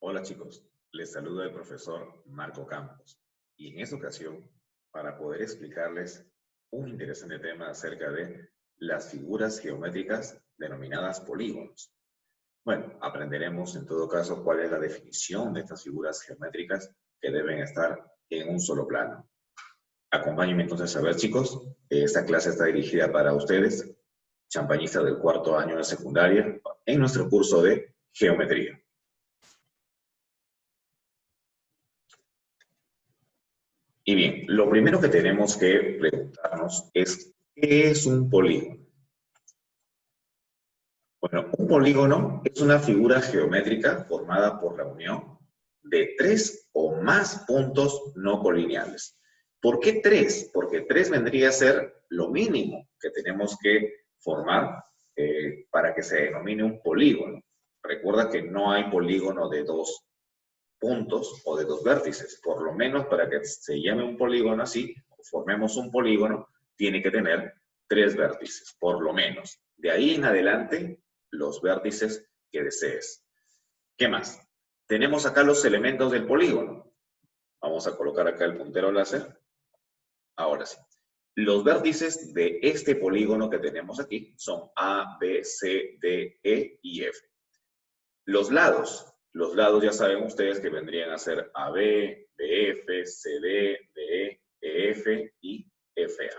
Hola chicos, les saluda el profesor Marco Campos y en esta ocasión para poder explicarles un interesante tema acerca de las figuras geométricas denominadas polígonos. Bueno, aprenderemos en todo caso cuál es la definición de estas figuras geométricas que deben estar en un solo plano. Acompáñenme entonces a ver chicos, esta clase está dirigida para ustedes, champañistas del cuarto año de secundaria, en nuestro curso de geometría. Y bien, lo primero que tenemos que preguntarnos es, ¿qué es un polígono? Bueno, un polígono es una figura geométrica formada por la unión de tres o más puntos no colineales. ¿Por qué tres? Porque tres vendría a ser lo mínimo que tenemos que formar para que se denomine un polígono. Recuerda que no hay polígono de dos puntos o de dos vértices. Por lo menos para que se llame un polígono así, o formemos un polígono, tiene que tener tres vértices, por lo menos. De ahí en adelante, los vértices que desees. ¿Qué más? Tenemos acá los elementos del polígono. Vamos a colocar acá el puntero láser. Ahora sí. Los vértices de este polígono que tenemos aquí son A, B, C, D, E y F. Los lados ya saben ustedes que vendrían a ser AB, BF, CD, DE, EF y FA.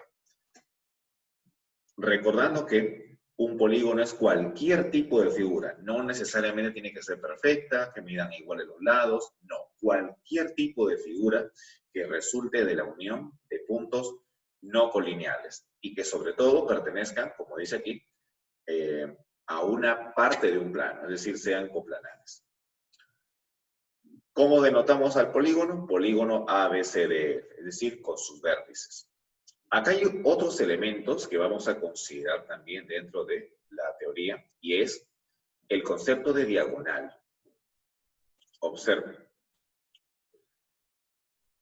Recordando que un polígono es cualquier tipo de figura, no necesariamente tiene que ser perfecta, que midan iguales los lados, no, cualquier tipo de figura que resulte de la unión de puntos no colineales y que sobre todo pertenezcan, como dice aquí, a una parte de un plano, es decir, sean coplanares. ¿Cómo denotamos al polígono? Polígono ABCDF, es decir, con sus vértices. Acá hay otros elementos que vamos a considerar también dentro de la teoría, y es el concepto de diagonal. Observen.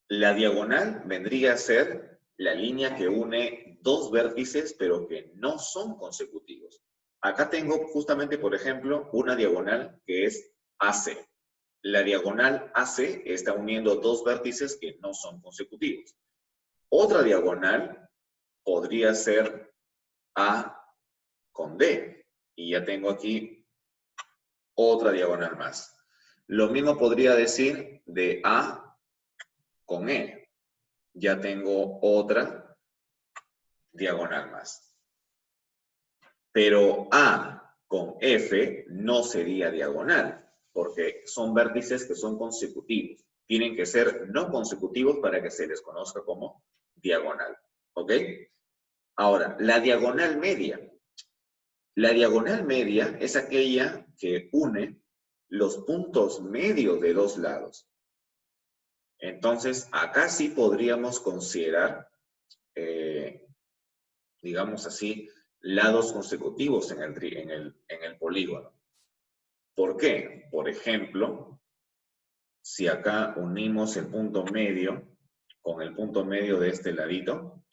La diagonal vendría a ser la línea que une dos vértices, pero que no son consecutivos. Acá tengo justamente, por ejemplo, una diagonal que es AC. La diagonal AC está uniendo dos vértices que no son consecutivos. Otra diagonal podría ser A con D. Y ya tengo aquí otra diagonal más. Lo mismo podría decir de A con E. Ya tengo otra diagonal más. Pero A con F no sería diagonal, porque son vértices que son consecutivos. Tienen que ser no consecutivos para que se les conozca como diagonal. ¿Ok? Ahora, la diagonal media. La diagonal media es aquella que une los puntos medios de dos lados. Entonces, acá sí podríamos considerar, digamos así, lados consecutivos en el polígono. ¿Por qué? Por ejemplo, si acá unimos el punto medio con el punto medio de este ladito,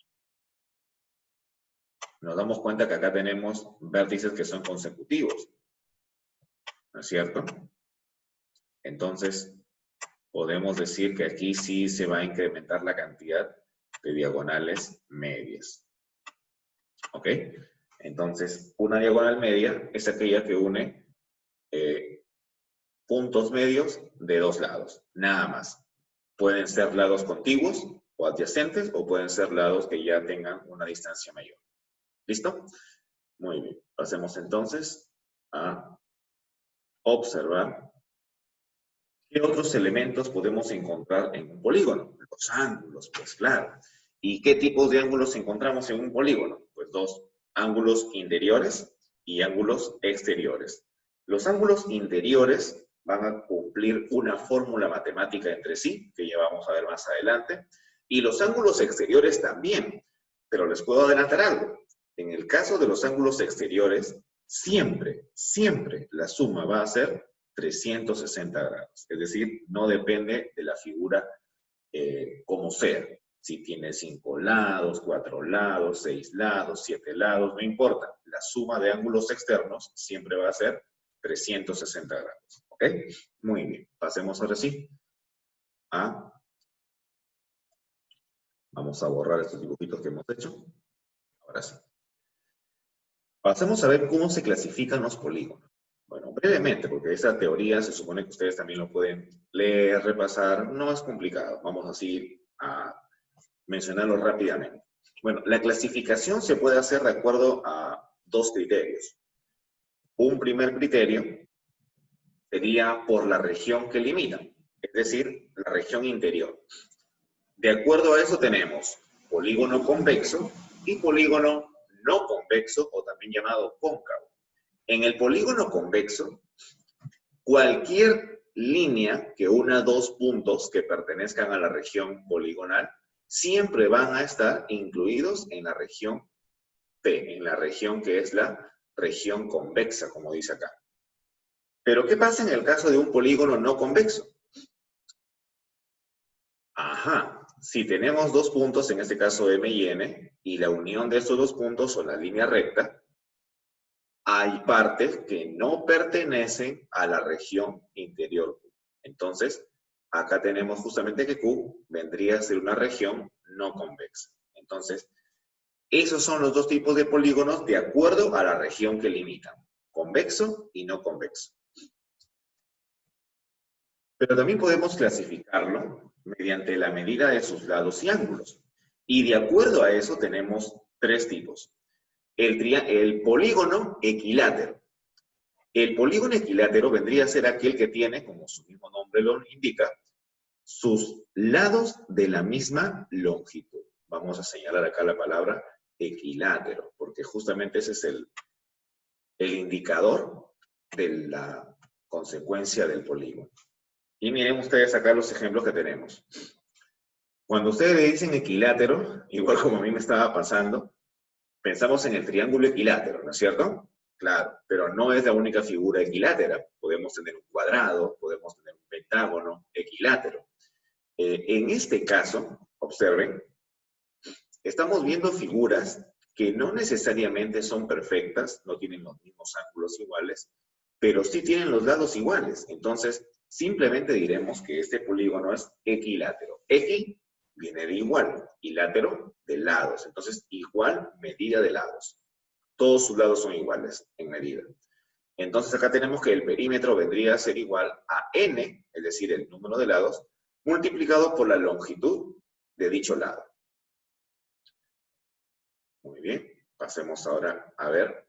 nos damos cuenta que acá tenemos vértices que son consecutivos. ¿No es cierto? Entonces, podemos decir que aquí sí se va a incrementar la cantidad de diagonales medias. ¿Ok? Entonces, una diagonal media es aquella que une puntos medios de dos lados, nada más. Pueden ser lados contiguos o adyacentes o pueden ser lados que ya tengan una distancia mayor. ¿Listo? Muy bien. Pasemos entonces a observar qué otros elementos podemos encontrar en un polígono. Los ángulos, pues claro. ¿Y qué tipos de ángulos encontramos en un polígono? Pues dos, ángulos interiores y ángulos exteriores. Los ángulos interiores van a cumplir una fórmula matemática entre sí, que ya vamos a ver más adelante, y los ángulos exteriores también. Pero les puedo adelantar algo. En el caso de los ángulos exteriores, siempre la suma va a ser 360 grados. Es decir, no depende de la figura como sea. Si tiene 5 lados, 4 lados, 6 lados, 7 lados, no importa. La suma de ángulos externos siempre va a ser 360 grados. ¿Ok? Muy bien. Pasemos ahora sí a... Vamos a borrar estos dibujitos que hemos hecho. Ahora sí. Pasemos a ver cómo se clasifican los polígonos. Bueno, brevemente, porque esa teoría se supone que ustedes también lo pueden leer, repasar. No es complicado. Vamos así a mencionarlo rápidamente. Bueno, la clasificación se puede hacer de acuerdo a dos criterios. Un primer criterio sería por la región que limita, es decir, la región interior. De acuerdo a eso tenemos polígono convexo y polígono no convexo, o también llamado cóncavo. En el polígono convexo, cualquier línea que una dos puntos que pertenezcan a la región poligonal siempre van a estar incluidos en la región P, en la región que es la región convexa, como dice acá. Pero, ¿qué pasa en el caso de un polígono no convexo? Ajá, si tenemos dos puntos, en este caso M y N, y la unión de estos dos puntos son la línea recta, hay partes que no pertenecen a la región interior. Entonces, acá tenemos justamente que Q vendría a ser una región no convexa. Entonces, esos son los dos tipos de polígonos de acuerdo a la región que limitan, convexo y no convexo. Pero también podemos clasificarlo mediante la medida de sus lados y ángulos. Y de acuerdo a eso tenemos tres tipos. El polígono equilátero. El polígono equilátero vendría a ser aquel que tiene, como su mismo nombre lo indica, sus lados de la misma longitud. Vamos a señalar acá la palabra equilátero, porque justamente ese es el indicador de la consecuencia del polígono. Y miren ustedes acá los ejemplos que tenemos. Cuando ustedes le dicen equilátero, igual como a mí me estaba pasando, pensamos en el triángulo equilátero, ¿no es cierto? Claro, pero no es la única figura equilátera. Podemos tener un cuadrado, podemos tener un pentágono equilátero. En este caso, observen, estamos viendo figuras que no necesariamente son perfectas, no tienen los mismos ángulos iguales, pero sí tienen los lados iguales. Entonces, simplemente diremos que este polígono es equilátero. Equi viene de igual y látero de lados. Entonces, igual medida de lados. Todos sus lados son iguales en medida. Entonces, acá tenemos que el perímetro vendría a ser igual a n, es decir, el número de lados, multiplicado por la longitud de dicho lado. Muy bien, pasemos ahora a ver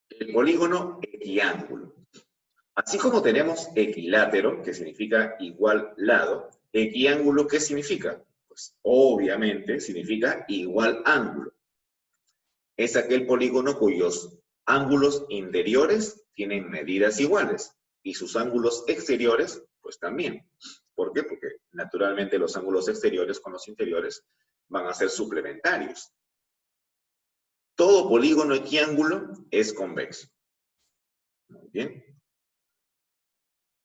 el polígono equiángulo. Así como tenemos equilátero, que significa igual lado, equiángulo, ¿qué significa? Pues obviamente significa igual ángulo. Es aquel polígono cuyos ángulos interiores tienen medidas iguales y sus ángulos exteriores, pues también. ¿Por qué? Porque naturalmente los ángulos exteriores con los interiores van a ser suplementarios. Todo polígono equiángulo es convexo. Muy bien.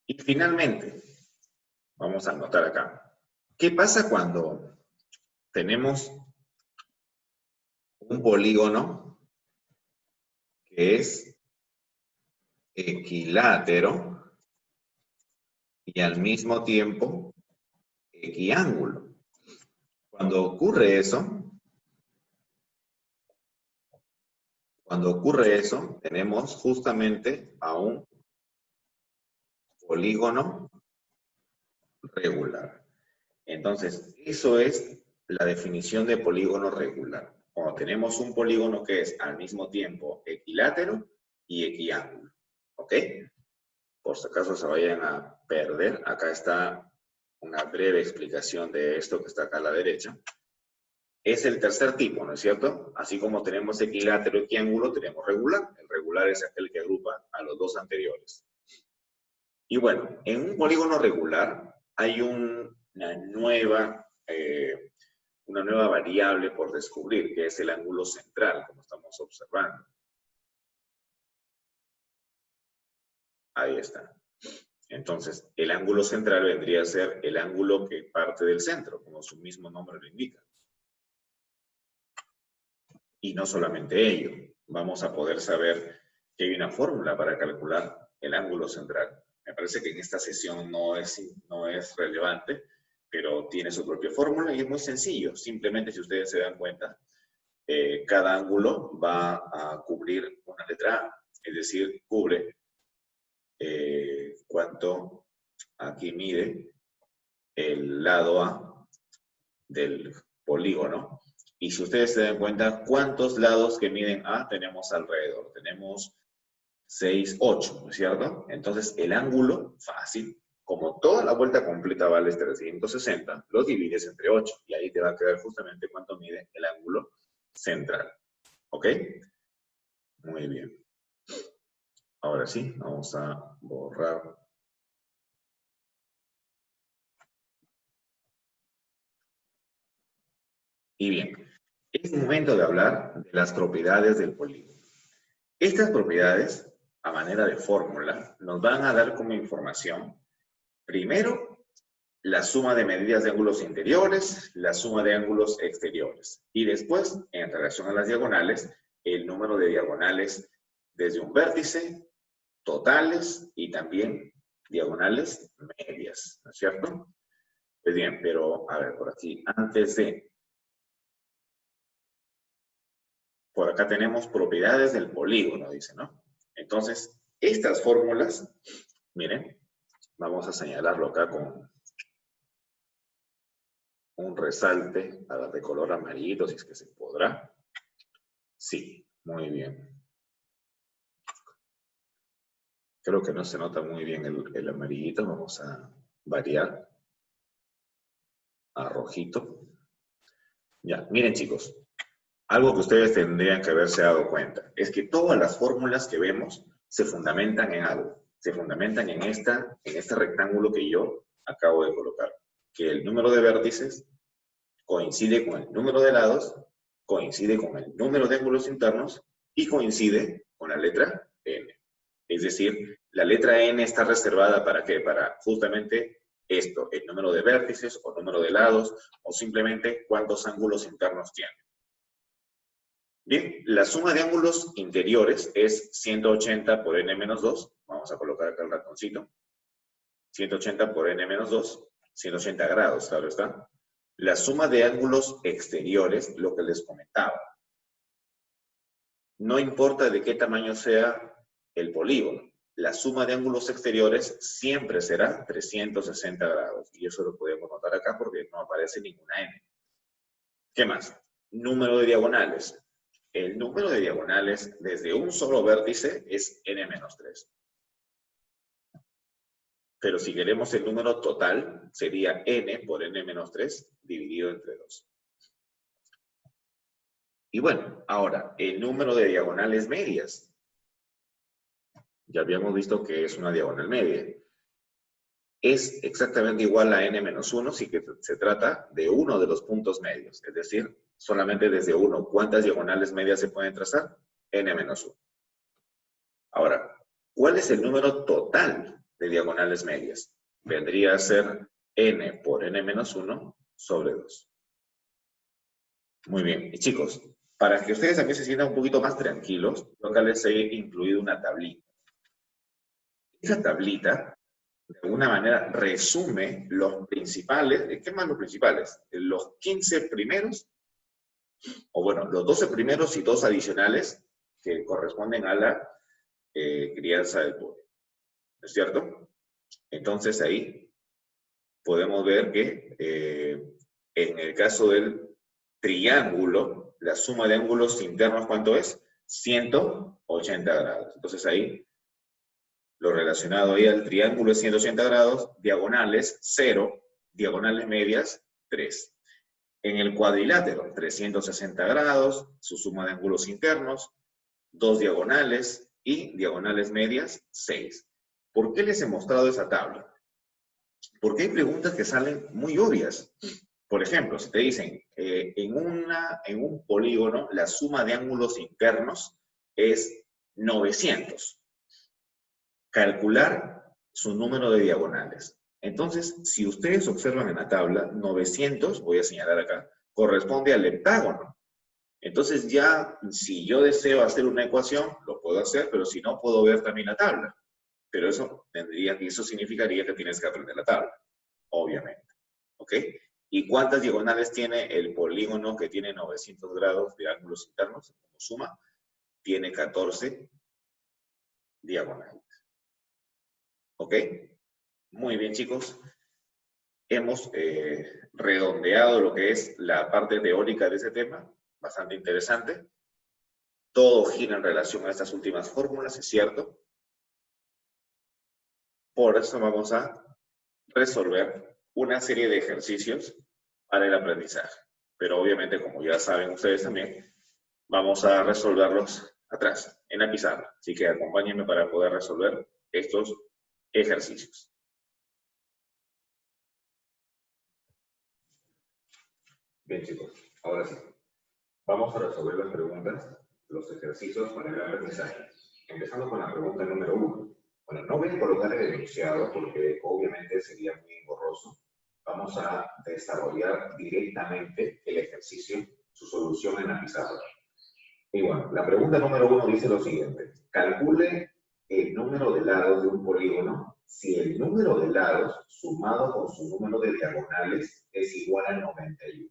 Y finalmente, vamos a anotar acá. ¿Qué pasa cuando tenemos un polígono que es equilátero y al mismo tiempo equiángulo? Cuando ocurre eso, tenemos justamente a un polígono regular. Entonces, eso es la definición de polígono regular. Cuando tenemos un polígono que es al mismo tiempo equilátero y equiángulo. ¿Ok? Por si acaso se vayan a perder, acá está una breve explicación de esto que está acá a la derecha. Es el tercer tipo, ¿no es cierto? Así como tenemos equilátero y equiángulo, tenemos regular. El regular es aquel que agrupa a los dos anteriores. Y bueno, en un polígono regular hay una nueva variable por descubrir, que es el ángulo central, como estamos observando. Ahí está. Entonces, el ángulo central vendría a ser el ángulo que parte del centro, como su mismo nombre lo indica. Y no solamente ello, vamos a poder saber que hay una fórmula para calcular el ángulo central. Me parece que en esta sesión no es relevante, pero tiene su propia fórmula y es muy sencillo. Simplemente, si ustedes se dan cuenta, cada ángulo va a cubrir una letra A, es decir, cubre cuánto aquí mide el lado A del polígono. Y si ustedes se dan cuenta, ¿cuántos lados que miden A tenemos alrededor? Tenemos 6, 8, ¿no es cierto? Entonces, el ángulo, fácil, como toda la vuelta completa vale 360, lo divides entre 8 y ahí te va a quedar justamente cuánto mide el ángulo central. ¿Ok? Muy bien. Ahora sí, vamos a borrar. Y bien, es momento de hablar de las propiedades del polígono. Estas propiedades, a manera de fórmula, nos van a dar como información, primero, la suma de medidas de ángulos interiores, la suma de ángulos exteriores. Y después, en relación a las diagonales, el número de diagonales desde un vértice, totales y también diagonales medias, ¿no es cierto? Pues bien, pero a ver, por aquí, antes de... Por acá tenemos propiedades del polígono, dice, ¿no? Entonces, estas fórmulas, miren, vamos a señalarlo acá con un resalte de color amarillo, si es que se podrá. Sí, muy bien. Creo que no se nota muy bien el amarillito. Vamos a variar a rojito. Ya, miren chicos, algo que ustedes tendrían que haberse dado cuenta es que todas las fórmulas que vemos se fundamentan en algo. Se fundamentan en este rectángulo que yo acabo de colocar. Que el número de vértices coincide con el número de lados, coincide con el número de ángulos internos y coincide con la letra N. Es decir, la letra N está reservada ¿para qué? Para justamente esto, el número de vértices o número de lados o simplemente cuántos ángulos internos tiene. Bien, la suma de ángulos interiores es 180 por n menos 2. Vamos a colocar acá el ratoncito. 180 por n menos 2, 180 grados, claro está. La suma de ángulos exteriores, lo que les comentaba. No importa de qué tamaño sea el polígono, la suma de ángulos exteriores siempre será 360 grados. Y eso lo podemos notar acá porque no aparece ninguna n. ¿Qué más? Número de diagonales. El número de diagonales desde un solo vértice es n-3. Pero si queremos el número total, sería n por n-3 dividido entre 2. Y bueno, ahora, el número de diagonales medias. Ya habíamos visto que es una diagonal media. Es exactamente igual a n-1 si que se trata de uno de los puntos medios. Es decir, solamente desde uno. ¿Cuántas diagonales medias se pueden trazar? n-1. Ahora, ¿cuál es el número total de diagonales medias? Vendría a ser n por n-1 sobre 2. Muy bien. Y chicos, para que ustedes también se sientan un poquito más tranquilos, yo acá les he incluido una tablita. Esa tablita, de alguna manera, resume los principales, ¿qué más los principales? Los 15 primeros, o bueno, los 12 primeros y 2 adicionales que corresponden a la crianza del pollo. ¿No es cierto? Entonces ahí podemos ver que en el caso del triángulo, la suma de ángulos internos, ¿cuánto es? 180 grados. Entonces ahí, lo relacionado ahí al triángulo es 180 grados, diagonales 0, diagonales medias 3. En el cuadrilátero, 360 grados, su suma de ángulos internos, 2 diagonales y diagonales medias 6. ¿Por qué les he mostrado esa tabla? Porque hay preguntas que salen muy obvias. Por ejemplo, si te dicen, en un polígono, la suma de ángulos internos es 900. Calcular su número de diagonales. Entonces, si ustedes observan en la tabla, 900, voy a señalar acá, corresponde al heptágono. Entonces ya, si yo deseo hacer una ecuación, lo puedo hacer, pero si no, puedo ver también la tabla. Pero eso significaría que tienes que aprender la tabla, obviamente. ¿Ok? ¿Y cuántas diagonales tiene el polígono que tiene 900 grados de ángulos internos? Como suma, tiene 14 diagonales. ¿Ok? Muy bien, chicos. Hemos redondeado lo que es la parte teórica de ese tema, bastante interesante. Todo gira en relación a estas últimas fórmulas, es cierto. Por eso vamos a resolver una serie de ejercicios para el aprendizaje. Pero obviamente, como ya saben ustedes también, vamos a resolverlos atrás, en la pizarra. Así que acompáñenme para poder resolver estos ejercicios. Bien, chicos, ahora sí. Vamos a resolver las preguntas, los ejercicios para el aprendizaje. Empezando con la pregunta número 1. Bueno, no voy a colocar el enunciado porque obviamente sería muy engorroso. Vamos a desarrollar directamente el ejercicio, su solución en la pizarra. Y bueno, la pregunta número 1 dice lo siguiente. Calcule el número de lados de un polígono si el número de lados sumado con su número de diagonales es igual a 91.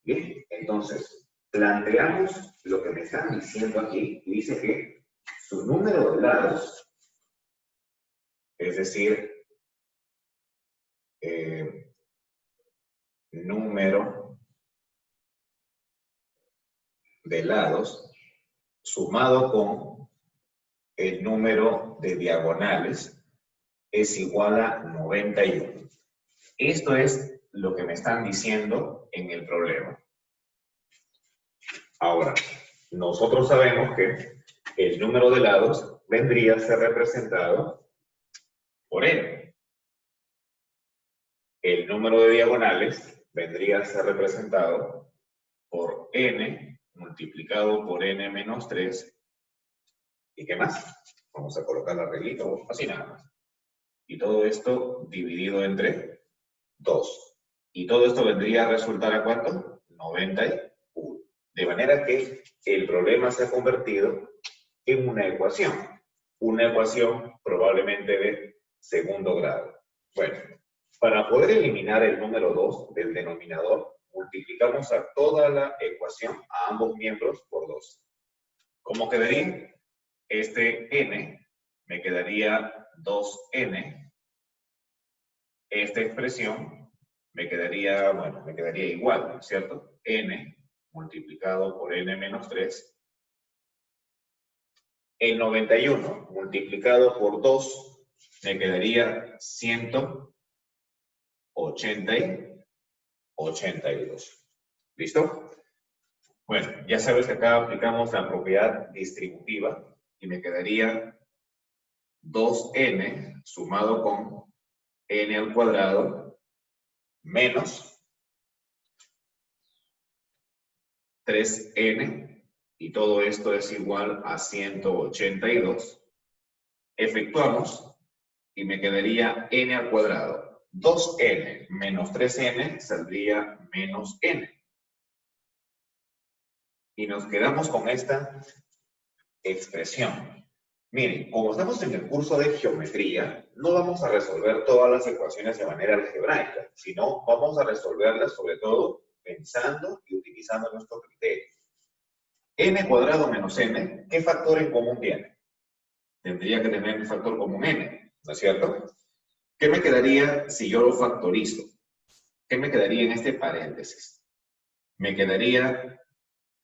Bien, entonces, planteamos lo que me están diciendo aquí, y dice que su número de lados, es decir, número de lados, sumado con el número de diagonales, es igual a 91. Esto es lo que me están diciendo en el problema. Ahora, nosotros sabemos que el número de lados vendría a ser representado por n. El número de diagonales vendría a ser representado por n multiplicado por n menos 3. ¿Y qué más? Vamos a colocar la reglita, así nada más. Y todo esto dividido entre 2. Y todo esto vendría a resultar ¿a cuánto? 91. De manera que el problema se ha convertido en una ecuación. Una ecuación probablemente de segundo grado. Bueno, para poder eliminar el número 2 del denominador, multiplicamos a toda la ecuación, a ambos miembros, por 2. ¿Cómo quedaría? Este n me quedaría 2n. Esta expresión me quedaría, bueno, me quedaría igual, ¿cierto? N multiplicado por n menos 3. El 91 multiplicado por 2 me quedaría 182. ¿Listo? Bueno, ya sabes que acá aplicamos la propiedad distributiva y me quedaría 2n sumado con n al cuadrado menos 3n, y todo esto es igual a 182. Efectuamos y me quedaría n al cuadrado. 2n menos 3n saldría menos n. Y nos quedamos con esta expresión. Miren, como estamos en el curso de geometría, no vamos a resolver todas las ecuaciones de manera algebraica, sino vamos a resolverlas sobre todo pensando y utilizando nuestro criterio. N cuadrado menos n, ¿qué factor en común tiene? Tendría que tener un factor común n, ¿no es cierto? ¿Qué me quedaría si yo lo factorizo? ¿Qué me quedaría en este paréntesis? Me quedaría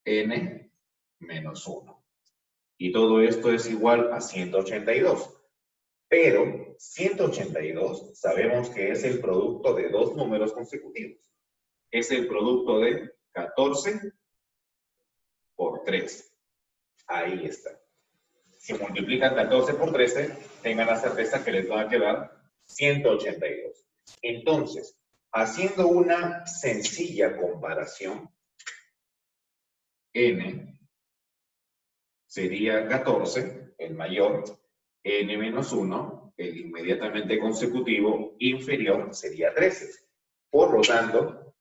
n menos 1. Y todo esto es igual a 182. Pero 182 sabemos que es el producto de dos números consecutivos. Es el producto de 14 por 3. Ahí está. Si multiplican 14 por 13, tengan la certeza que les va a quedar 182. Entonces, haciendo una sencilla comparación, n sería 14, el mayor, n menos 1, el inmediatamente consecutivo, inferior, sería 13. Por lo tanto,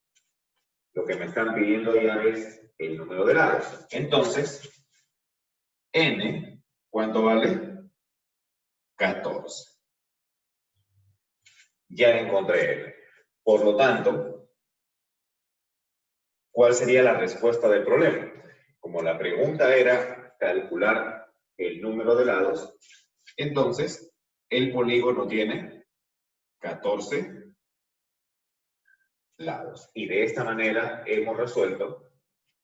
lo que me están pidiendo ya es el número de lados. Entonces, n, ¿cuánto vale? 14. Ya encontré n. Por lo tanto, ¿cuál sería la respuesta del problema? Como la pregunta era calcular el número de lados, entonces el polígono tiene 14 lados. Y de esta manera hemos resuelto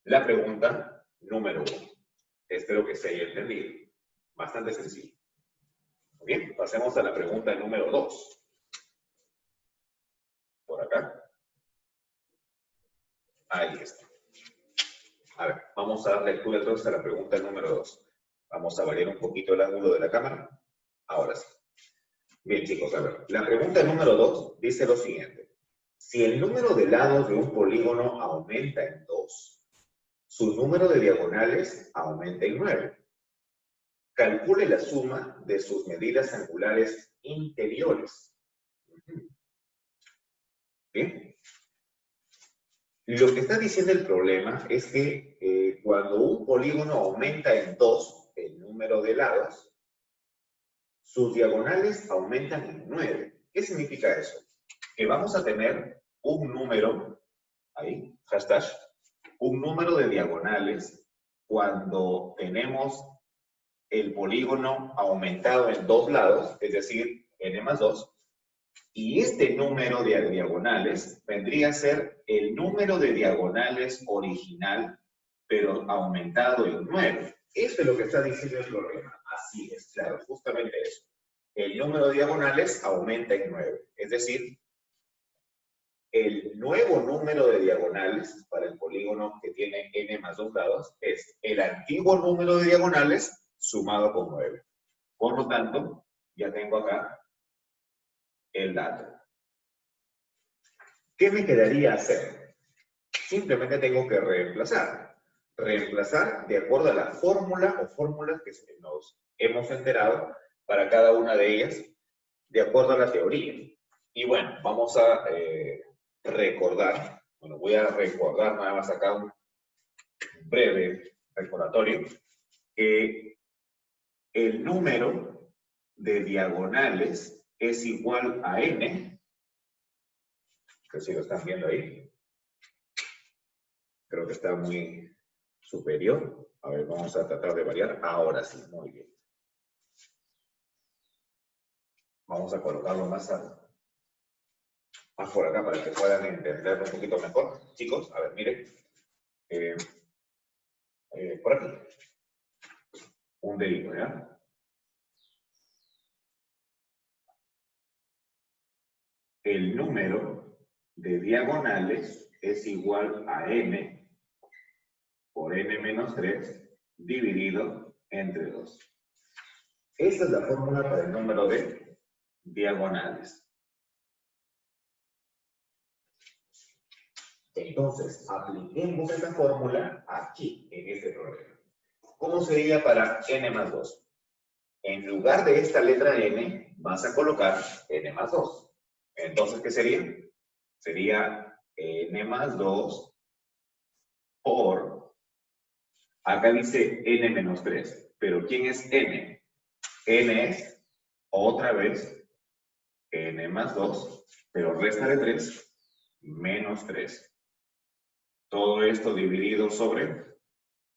la pregunta número 1. Espero que se haya entendido. Bastante sencillo. Bien, pasemos a la pregunta número 2. Por acá. Ahí está. A ver, vamos a dar lectura entonces a la pregunta número 2. Vamos a variar un poquito el ángulo de la cámara. Ahora sí. Bien, chicos, a ver. La pregunta número 2 dice lo siguiente. Si el número de lados de un polígono aumenta en 2, su número de diagonales aumenta en 9. Calcule la suma de sus medidas angulares interiores. Bien. Lo que está diciendo el problema es que cuando un polígono aumenta en 2 el número de lados, sus diagonales aumentan en 9. ¿Qué significa eso? Que vamos a tener un número, ahí, hashtag, un número de diagonales cuando tenemos el polígono aumentado en 2 lados, es decir, n más 2, y este número de diagonales vendría a ser el número de diagonales original, pero aumentado en 9. Eso es lo que está diciendo el problema. Así es, claro, justamente eso. El número de diagonales aumenta en 9. Es decir, el nuevo número de diagonales para el polígono que tiene n más 2 lados es el antiguo número de diagonales sumado con 9. Por lo tanto, ya tengo acá el dato. ¿Qué me quedaría hacer? Simplemente tengo que reemplazar. Reemplazar de acuerdo a la fórmula o fórmulas que nos hemos enterado para cada una de ellas, de acuerdo a la teoría. Y bueno, vamos a recordar, bueno, voy a recordar nada más acá un breve recordatorio, que el número de diagonales es igual a n, que si lo están viendo ahí, creo que está muy superior. A ver, vamos a tratar de variar. Ahora sí, muy bien. Vamos a colocarlo más por acá para que puedan entenderlo un poquito mejor. Chicos, a ver, miren. Por aquí. Un dedito, ¿ya? El número de diagonales es igual a n por n menos 3 dividido entre 2. Esta es la fórmula para el número de diagonales. Entonces, apliquemos esta fórmula aquí, en este problema. ¿Cómo sería para n más 2? En lugar de esta letra n, vas a colocar n más 2. Entonces, ¿qué sería? Sería n más 2 por, acá dice n menos 3, pero ¿quién es n? N es, otra vez, n más 2, pero resta de 3, menos 3. Todo esto dividido sobre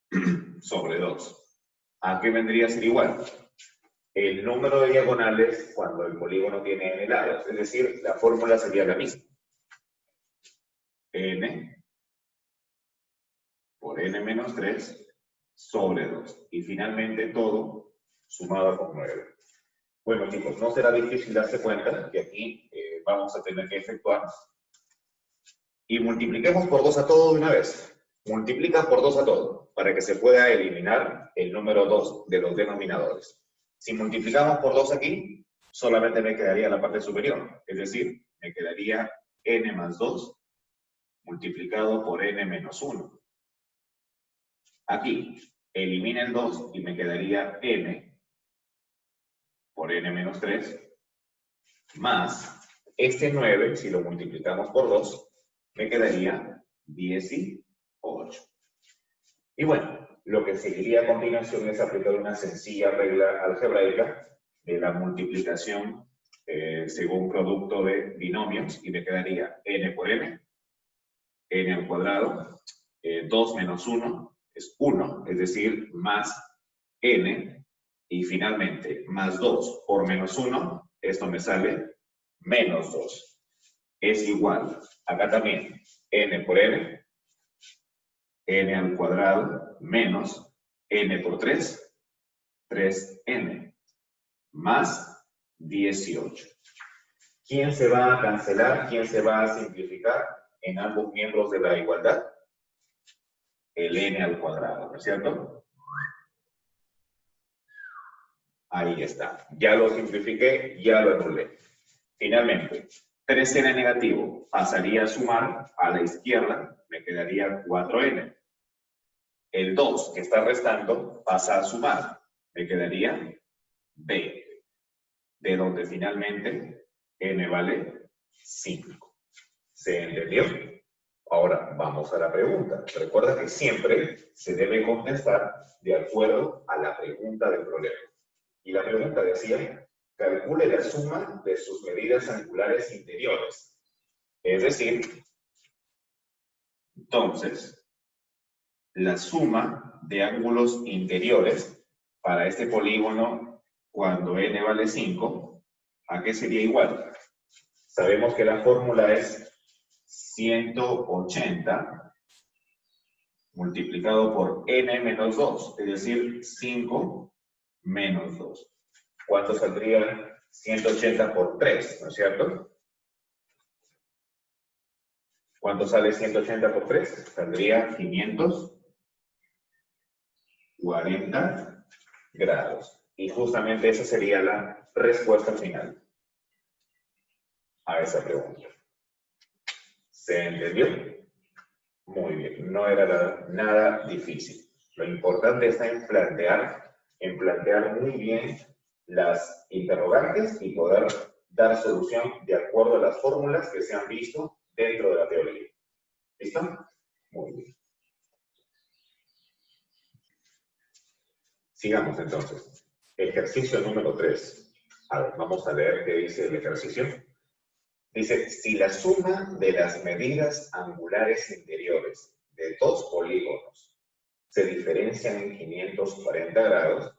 2. ¿A qué vendría a ser igual? El número de diagonales cuando el polígono tiene n lados. Es decir, la fórmula sería la misma. N por n menos 3 sobre 2. Y finalmente todo sumado con 9. Bueno, chicos, no será difícil darse cuenta que aquí vamos a tener que efectuar. Y multipliquemos por 2 a todo de una vez. Multiplica por 2 a todo, para que se pueda eliminar el número 2 de los denominadores. Si multiplicamos por 2 aquí, solamente me quedaría la parte superior. Es decir, me quedaría n más 2 multiplicado por n menos 1. Aquí, elimina el 2 y me quedaría n por n menos 3 más este 9, si lo multiplicamos por 2, me quedaría 18. Y bueno, lo que seguiría a continuación es aplicar una sencilla regla algebraica de la multiplicación según producto de binomios y me quedaría n por n al cuadrado, 2 menos 1 es 1, es decir, más n, y finalmente más 2 por menos 1, esto me sale menos 2. Es igual, acá también, n por n al cuadrado menos n por 3, 3n, más 18. ¿Quién se va a cancelar? ¿Quién se va a simplificar en ambos miembros de la igualdad? El n al cuadrado, ¿no es cierto? Ahí está. Ya lo simplifiqué, ya lo anulé. Finalmente, 3n negativo pasaría a sumar a la izquierda, me quedaría 4n. El 2 que está restando pasa a sumar, me quedaría 20. De donde finalmente n vale 5. ¿Se entendió? Ahora vamos a la pregunta. Recuerda que siempre se debe contestar de acuerdo a la pregunta del problema. Y la pregunta decía, calcule la suma de sus medidas angulares interiores. Es decir, entonces, la suma de ángulos interiores para este polígono cuando n vale 5, ¿a qué sería igual? Sabemos que la fórmula es 180 multiplicado por n menos 2, es decir, 5 menos 2. ¿Cuánto saldría 180 por 3, no es cierto? ¿Cuánto sale 180 por 3? Saldría 540 grados. Y justamente esa sería la respuesta final a esa pregunta. ¿Se entendió? Muy bien, no era nada difícil. Lo importante está en plantear muy bien las interrogantes y poder dar solución de acuerdo a las fórmulas que se han visto dentro de la teoría. ¿Listo? Muy bien. Sigamos entonces. Ejercicio número 3. A ver, vamos a leer qué dice el ejercicio. Dice, si la suma de las medidas angulares interiores de dos polígonos se diferencian en 540 grados,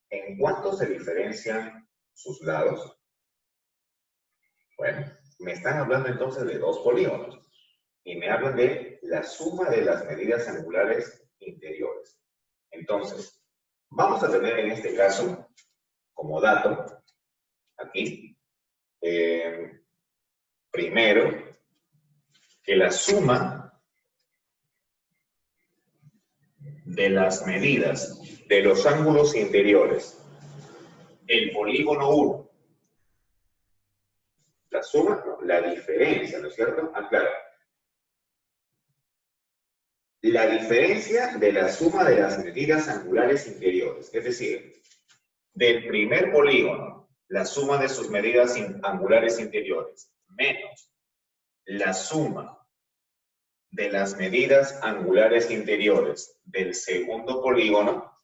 ¿en cuánto se diferencian sus lados? Bueno, me están hablando entonces de dos polígonos y me hablan de la suma de las medidas angulares interiores. Entonces, vamos a tener en este caso, como dato, aquí, primero, que la suma de las medidas de los ángulos interiores, el polígono 1, la suma, no, la diferencia, ¿no es cierto? Ah, claro. La diferencia de la suma de las medidas angulares interiores, es decir, del primer polígono, la suma de sus medidas angulares interiores, menos la suma de las medidas angulares interiores del segundo polígono,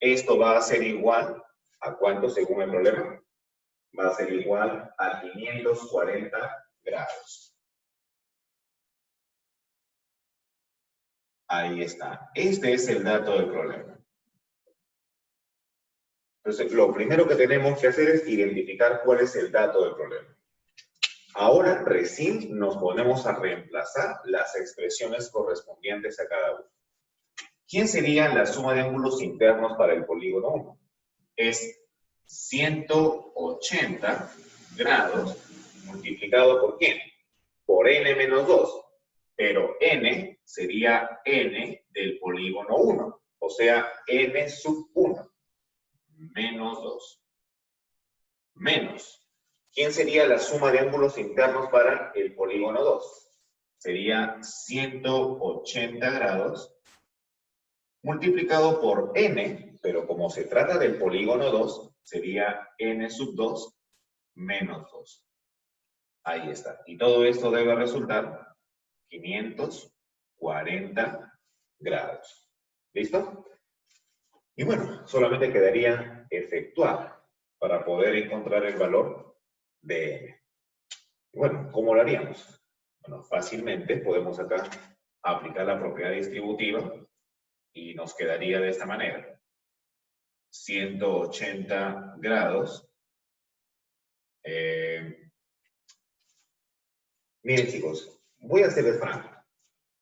esto va a ser igual a ¿cuánto según el problema? Va a ser igual a 540 grados. Ahí está. Este es el dato del problema. Entonces, lo primero que tenemos que hacer es identificar cuál es el dato del problema. Ahora recién nos ponemos a reemplazar las expresiones correspondientes a cada uno. ¿Quién sería la suma de ángulos internos para el polígono 1? Es 180 grados multiplicado por ¿quién? Por n menos 2. Pero n sería n del polígono 1. O sea, n sub 1 menos 2. Menos. ¿Quién sería la suma de ángulos internos para el polígono 2? Sería 180 grados multiplicado por n, pero como se trata del polígono 2, sería n sub 2 menos 2. Ahí está. Y todo esto debe resultar 540 grados. ¿Listo? Y bueno, solamente quedaría efectuar para poder encontrar el valor de n. Bueno, ¿cómo lo haríamos? Bueno, fácilmente podemos acá aplicar la propiedad distributiva y nos quedaría de esta manera. 180 grados. Miren, chicos, voy a hacerles franco.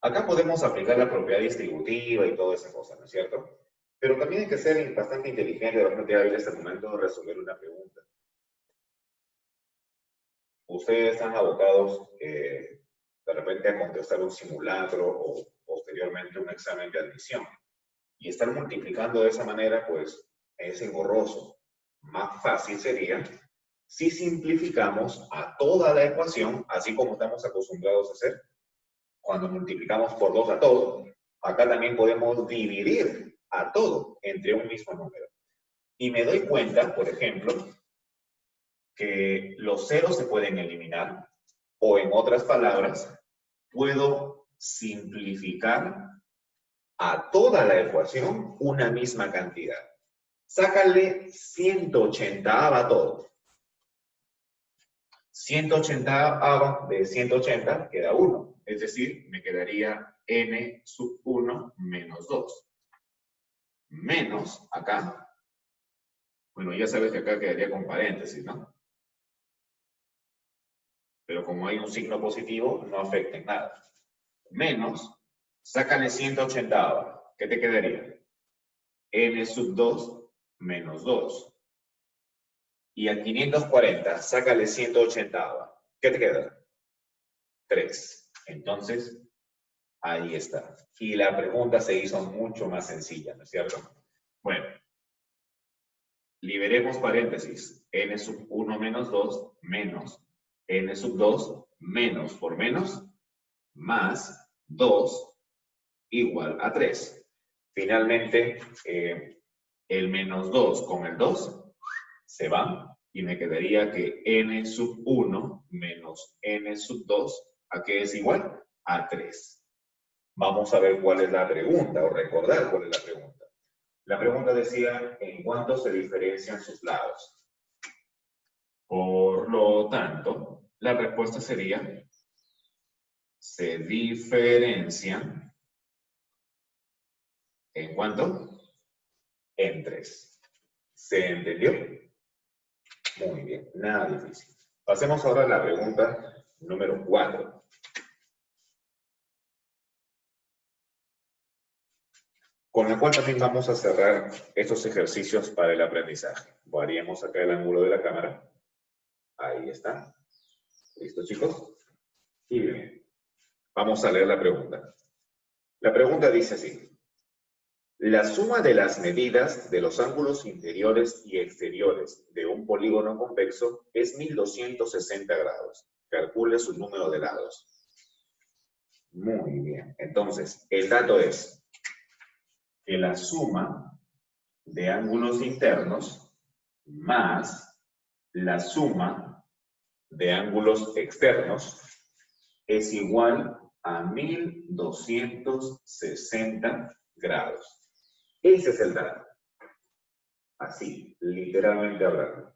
Acá podemos aplicar la propiedad distributiva y toda esa cosa, ¿no es cierto? Pero también hay que ser bastante inteligente, bastante hábiles al momento de resolver una pregunta. Ustedes están abocados de repente a contestar un simulacro o posteriormente un examen de admisión. Y estar multiplicando de esa manera, pues, es engorroso. Más fácil sería si simplificamos a toda la ecuación, así como estamos acostumbrados a hacer. Cuando multiplicamos por 2 a todo, acá también podemos dividir a todo entre un mismo número. Y me doy cuenta, por ejemplo, que los ceros se pueden eliminar, o en otras palabras, puedo simplificar a toda la ecuación una misma cantidad. Sácale 180 a todo. 180 de 180 queda 1. Es decir, me quedaría n sub 1 menos 2. Menos acá. Bueno, ya sabes que acá quedaría con paréntesis, ¿no? Pero como hay un signo positivo, no afecta en nada. Menos, sácale 180. ¿Qué te quedaría? n sub 2 menos 2. Y a 540, sácale 180. ¿Qué te queda? 3. Entonces, ahí está. Y la pregunta se hizo mucho más sencilla, ¿no es cierto? Bueno, liberemos paréntesis. N sub 1 menos 2 menos N sub 2 menos por menos más 2 igual a 3. Finalmente, el menos 2 con el 2 se van y me quedaría que n sub 1 menos n sub 2, ¿a qué es igual? A 3. Vamos a ver cuál es la pregunta, o recordar cuál es la pregunta. La pregunta decía, ¿en cuánto se diferencian sus lados? Por lo tanto, la respuesta sería, se diferencian, ¿en cuánto? En 3. ¿Se entendió? Muy bien, nada difícil. Pasemos ahora a la pregunta número 4. Con la cual también vamos a cerrar estos ejercicios para el aprendizaje. Variemos acá el ángulo de la cámara. Ahí está. ¿Listo, chicos? Y bien, vamos a leer la pregunta. La pregunta dice así. La suma de las medidas de los ángulos interiores y exteriores de un polígono convexo es 1260 grados. Calcule su número de lados. Muy bien. Entonces, el dato es que la suma de ángulos internos más la suma de ángulos externos es igual a 1260 grados. Ese es el dato. Así, literalmente hablando.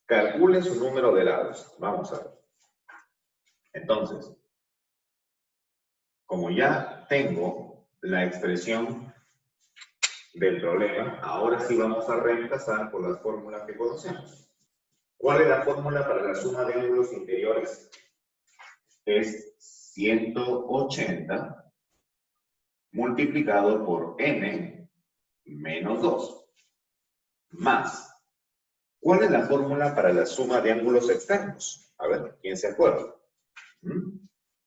Calcule su número de lados. Vamos a ver. Entonces, como ya tengo la expresión del problema, ahora sí vamos a reemplazar por las fórmulas que conocemos. ¿Cuál es la fórmula para la suma de ángulos interiores? Es 180 multiplicado por n menos 2 más. ¿Cuál es la fórmula para la suma de ángulos externos? A ver, ¿quién se acuerda?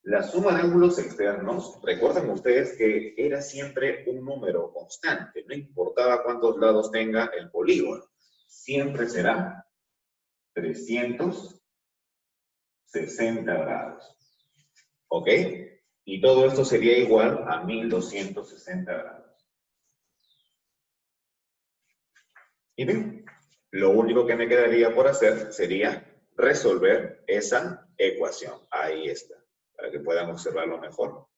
La suma de ángulos externos, recuerden ustedes que era siempre un número constante, no importaba cuántos lados tenga el polígono, siempre será 360 grados. ¿Ok? Y todo esto sería igual a 1260 grados. Y bien, lo único que me quedaría por hacer sería resolver esa ecuación. Ahí está, para que puedan observarlo mejor.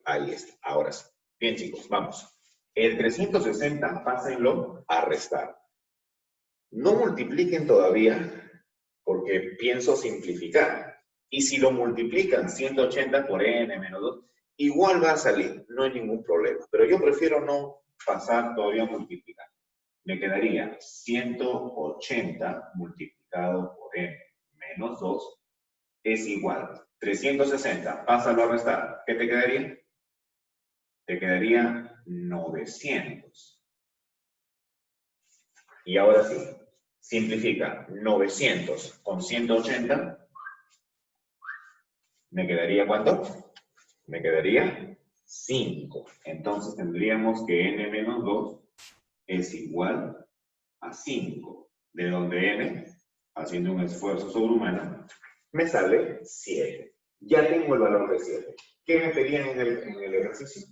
Ahí está, ahora sí. Bien, chicos, vamos. El 360, pásenlo a restar. No multipliquen todavía porque pienso simplificar. Y si lo multiplican 180 por n menos 2, igual va a salir, no hay ningún problema. Pero yo prefiero no pasar todavía a multiplicar. Me quedaría 180 multiplicado por n menos 2 es igual. 360, pásalo a restar. ¿Qué te quedaría? Te quedaría 900. Y ahora sí, simplifica 900 con 180. ¿Me quedaría cuánto? Me quedaría 5. Entonces tendríamos que n menos 2 es igual a 5. De donde n, haciendo un esfuerzo sobrehumano, me sale 7. Ya tengo el valor de 7. ¿Qué me pedían en el ejercicio?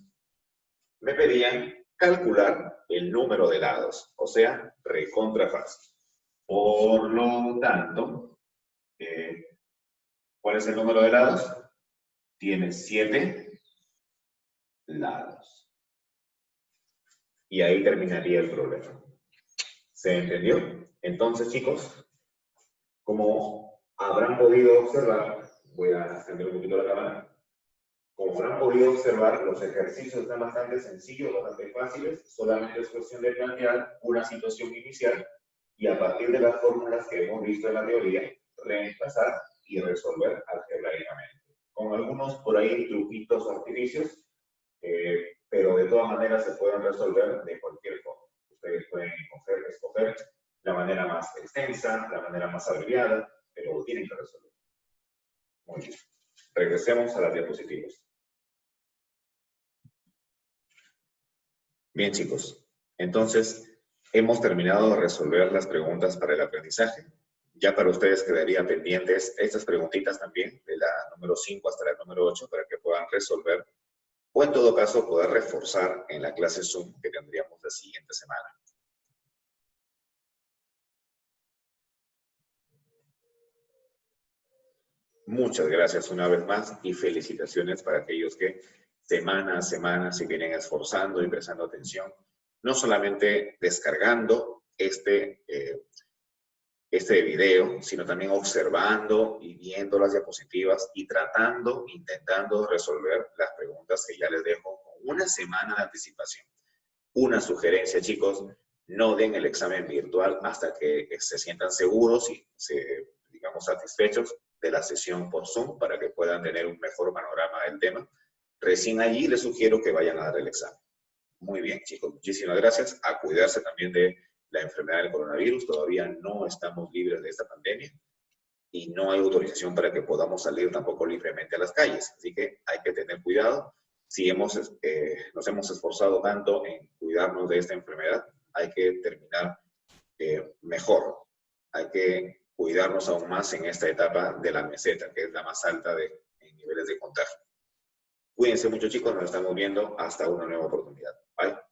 Me pedían calcular el número de lados, o sea, recontra fácil. Por lo tanto, ¿cuál es el número de lados? Tiene 7 lados. Y ahí terminaría el problema. ¿Se entendió? Entonces, chicos, como habrán podido observar, voy a extender un poquito la cámara. Como habrán podido observar, los ejercicios están bastante sencillos, bastante fáciles. Solamente es cuestión de plantear una situación inicial y a partir de las fórmulas que hemos visto en la teoría, reemplazar y resolver algebraicamente. Con algunos por ahí truquitos o artificios, pero de todas maneras se pueden resolver de cualquier forma. Ustedes pueden escoger la manera más extensa, la manera más abreviada, pero lo tienen que resolver. Muy bien. Regresemos a las diapositivas. Bien, chicos. Entonces, hemos terminado de resolver las preguntas para el aprendizaje. Ya para ustedes quedarían pendientes estas preguntitas también, de la número 5 hasta la número 8, para que puedan resolver o en todo caso poder reforzar en la clase Zoom que tendríamos la siguiente semana. Muchas gracias una vez más y felicitaciones para aquellos que semana a semana se vienen esforzando y prestando atención, no solamente descargando este video, sino también observando y viendo las diapositivas y intentando resolver las preguntas que ya les dejo con una semana de anticipación. Una sugerencia, chicos, no den el examen virtual hasta que se sientan seguros y digamos, satisfechos de la sesión por Zoom para que puedan tener un mejor panorama del tema. Recién allí les sugiero que vayan a dar el examen. Muy bien, chicos, muchísimas gracias. A cuidarse también de la enfermedad del coronavirus. Todavía no estamos libres de esta pandemia y no hay autorización para que podamos salir tampoco libremente a las calles. Así que hay que tener cuidado. Si nos hemos esforzado tanto en cuidarnos de esta enfermedad, hay que terminar mejor. Hay que cuidarnos aún más en esta etapa de la meseta, que es la más alta en niveles de contagio. Cuídense mucho, chicos. Nos estamos viendo hasta una nueva oportunidad. Bye.